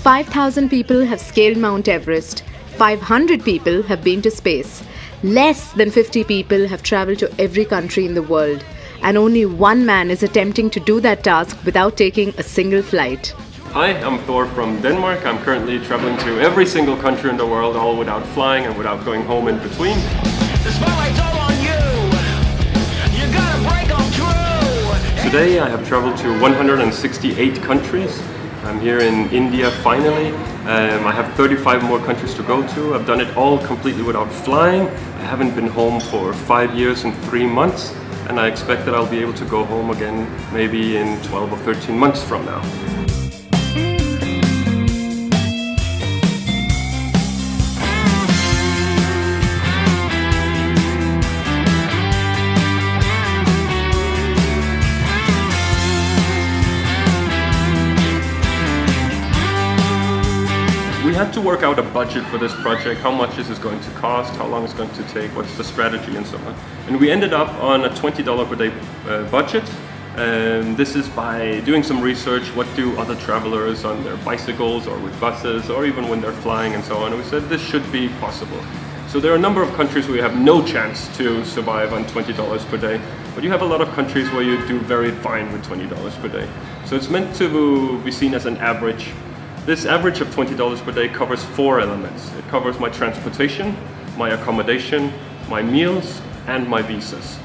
5,000 people have scaled Mount Everest. 500 people have been to space. Less than 50 people have traveled to every country in the world. And only one man is attempting to do that task without taking a single flight. Hi, I'm Thor from Denmark. I'm currently traveling to every single country in the world, all without flying and without going home in between. The spotlight's all on you. You gotta break on through. Today I have traveled to 168 countries. I'm here in India finally. I have 35 more countries to go to. I've done it all completely without flying. I haven't been home for 5 years and 3 months, and I expect that I'll be able to go home again maybe in 12 or 13 months from now. We had to work out a budget for this project, how much this is going to cost, how long it's going to take, what's the strategy and so on. And we ended up on a $20 per day budget. And this is by doing some research, what do other travelers on their bicycles or with buses or even when they're flying and so on. And we said this should be possible. So there are a number of countries where you have no chance to survive on $20 per day, but you have a lot of countries where you do very fine with $20 per day. So it's meant to be seen as an average. This average of $20 per day covers 4 elements. It covers my transportation, my accommodation, my meals, and my visas.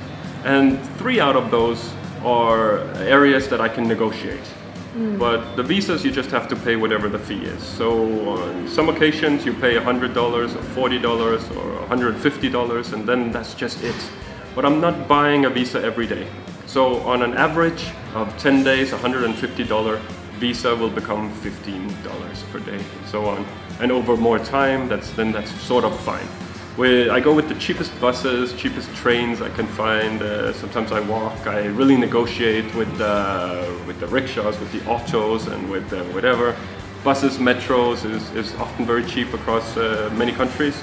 And 3 out of those are areas that I can negotiate. But the visas, you just have to pay whatever the fee is. So on some occasions you pay $100 or $40 or $150, and then that's just it. But I'm not buying a visa every day. So on an average of 10 days, $150 visa will become $15 per day and so on. And over more time, that's sort of fine. I go with the cheapest buses, cheapest trains I can find. Sometimes I walk. I really negotiate with the rickshaws, with the autos, and with whatever. Buses, metros is often very cheap across many countries.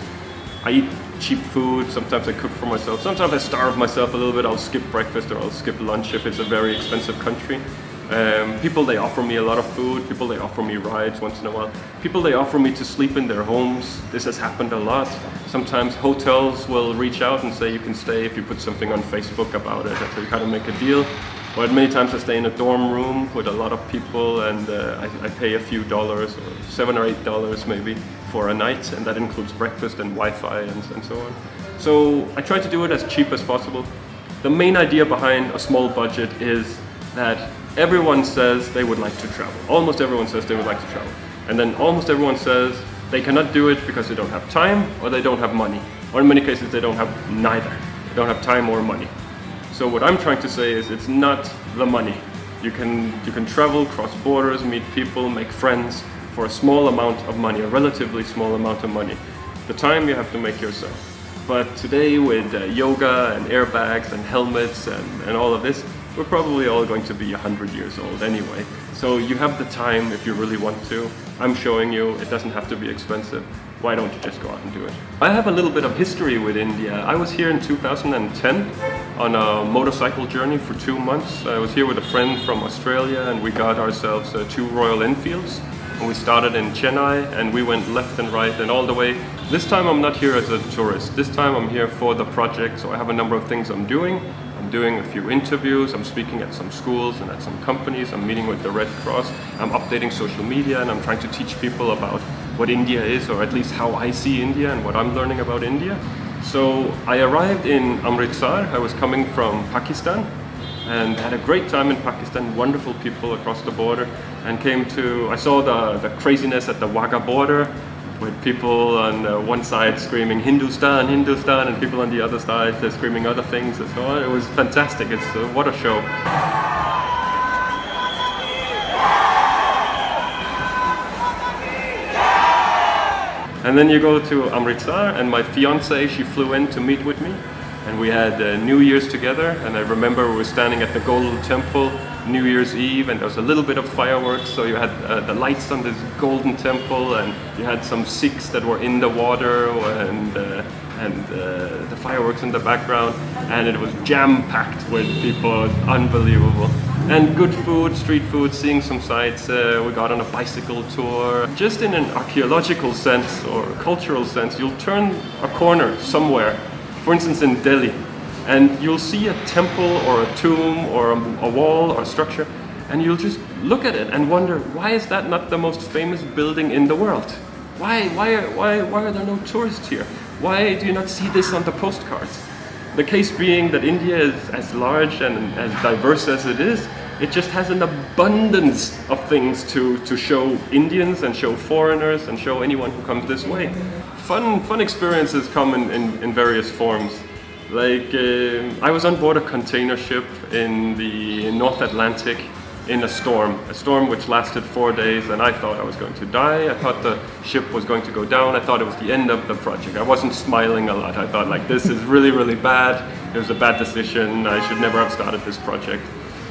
I eat cheap food. Sometimes I cook for myself. Sometimes I starve myself a little bit. I'll skip breakfast or I'll skip lunch if it's a very expensive country. People, they offer me a lot of food. People, they offer me rides once in a while. People, they offer me to sleep in their homes. This has happened a lot. Sometimes hotels will reach out and say you can stay if you put something on Facebook about it. So you kind of make a deal. But many times I stay in a dorm room with a lot of people, and I pay a few dollars, or $7 or $8 maybe, for a night, and that includes breakfast and Wi-Fi and so on. So I try to do it as cheap as possible. The main idea behind a small budget is that everyone says they would like to travel. Almost everyone says they would like to travel. And then almost everyone says they cannot do it because they don't have time or they don't have money. Or in many cases they don't have neither. They don't have time or money. So what I'm trying to say is it's not the money. You can travel, cross borders, meet people, make friends for a small amount of money, a relatively small amount of money. The time you have to make yourself. But today with yoga and airbags and helmets and all of this, we're probably all going to be 100 years old anyway. So you have the time if you really want to. I'm showing you, it doesn't have to be expensive. Why don't you just go out and do it? I have a little bit of history with India. I was here in 2010 on a motorcycle journey for 2 months. I was here with a friend from Australia, and we got ourselves 2 Royal Enfields. And we started in Chennai, and we went left and right and all the way. This time I'm not here as a tourist. This time I'm here for the project, so I have a number of things I'm doing. I'm doing a few interviews, I'm speaking at some schools and at some companies, I'm meeting with the Red Cross, I'm updating social media, and I'm trying to teach people about what India is, or at least how I see India and what I'm learning about India. So I arrived in Amritsar. I was coming from Pakistan and had a great time in Pakistan, wonderful people across the border, and I saw the craziness at the Wagah border, with people on one side screaming Hindustan, Hindustan, and people on the other side screaming other things and so on. It was fantastic. What a show. And then you go to Amritsar, and my fiancée, she flew in to meet with me, and we had New Year's together. And I remember we were standing at the Golden Temple New Year's Eve, and there was a little bit of fireworks, so you had the lights on this golden temple, and you had some Sikhs that were in the water, and and the fireworks in the background, and it was jam-packed with people, unbelievable. And good food, street food, seeing some sights. We got on a bicycle tour. Just in an archaeological sense or cultural sense, you'll turn a corner somewhere, for instance in Delhi, and you'll see a temple or a tomb or a wall or a structure, and you'll just look at it and wonder, why is that not the most famous building in the world? Why are there no tourists here? Why do you not see this on the postcards? The case being that India is as large and as diverse as it is, it just has an abundance of things to show Indians and show foreigners and show anyone who comes this way. Fun experiences come in various forms. Like, I was on board a container ship in the North Atlantic in a storm which lasted 4 days, and I thought I was going to die. I thought the ship was going to go down. I thought it was the end of the project. I wasn't smiling a lot. I thought, like, this is really, really bad. It was a bad decision. I should never have started this project.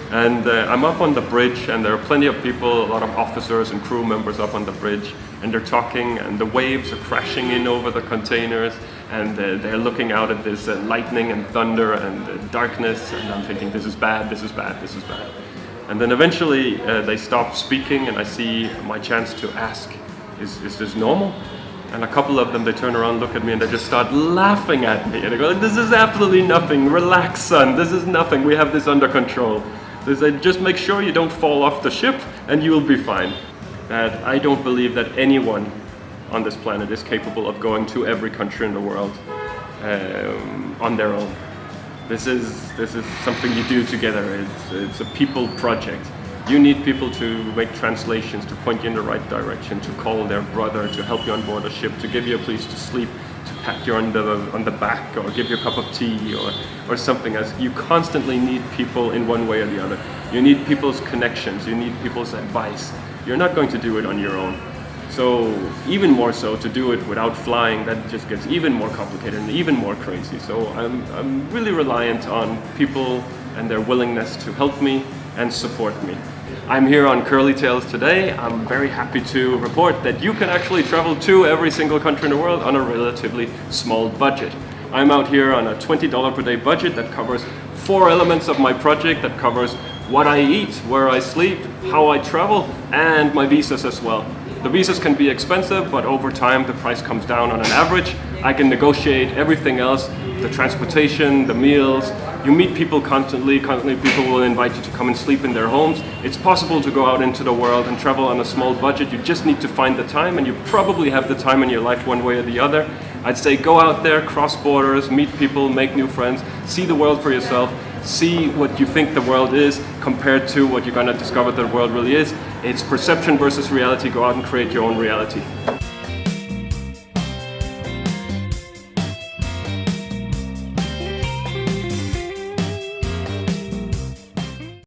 And I'm up on the bridge, and there are plenty of people, a lot of officers and crew members up on the bridge, and they're talking, and the waves are crashing in over the containers, and they're looking out at this lightning and thunder and darkness, and I'm thinking, this is bad, this is bad, this is bad. And then eventually they stop speaking, and I see my chance to ask, is this normal? And a couple of them, they turn around, look at me, and they just start laughing at me. And they go, this is absolutely nothing, relax son, this is nothing, we have this under control. They say, just make sure you don't fall off the ship and you'll be fine. And I don't believe that anyone on this planet is capable of going to every country in the world on their own. This is something you do together. It's a people project. You need people to make translations, to point you in the right direction, to call their brother, to help you on board a ship, to give you a place to sleep, to pat you on the back, or give you a cup of tea, or something else. You constantly need people in one way or the other. You need people's connections, you need people's advice. You're not going to do it on your own. So even more so, to do it without flying, that just gets even more complicated and even more crazy. So I'm really reliant on people and their willingness to help me and support me. I'm here on Curly Tales today. I'm very happy to report that you can actually travel to every single country in the world on a relatively small budget. I'm out here on a $20 per day budget that covers 4 elements of my project, that covers what I eat, where I sleep, how I travel, and my visas as well. The visas can be expensive, but over time the price comes down on an average. I can negotiate everything else, the transportation, the meals. You meet people constantly people will invite you to come and sleep in their homes. It's possible to go out into the world and travel on a small budget. You just need to find the time, and you probably have the time in your life one way or the other. I'd say go out there, cross borders, meet people, make new friends, see the world for yourself. See what you think the world is compared to what you're going to discover the world really is. It's perception versus reality. Go out and create your own reality.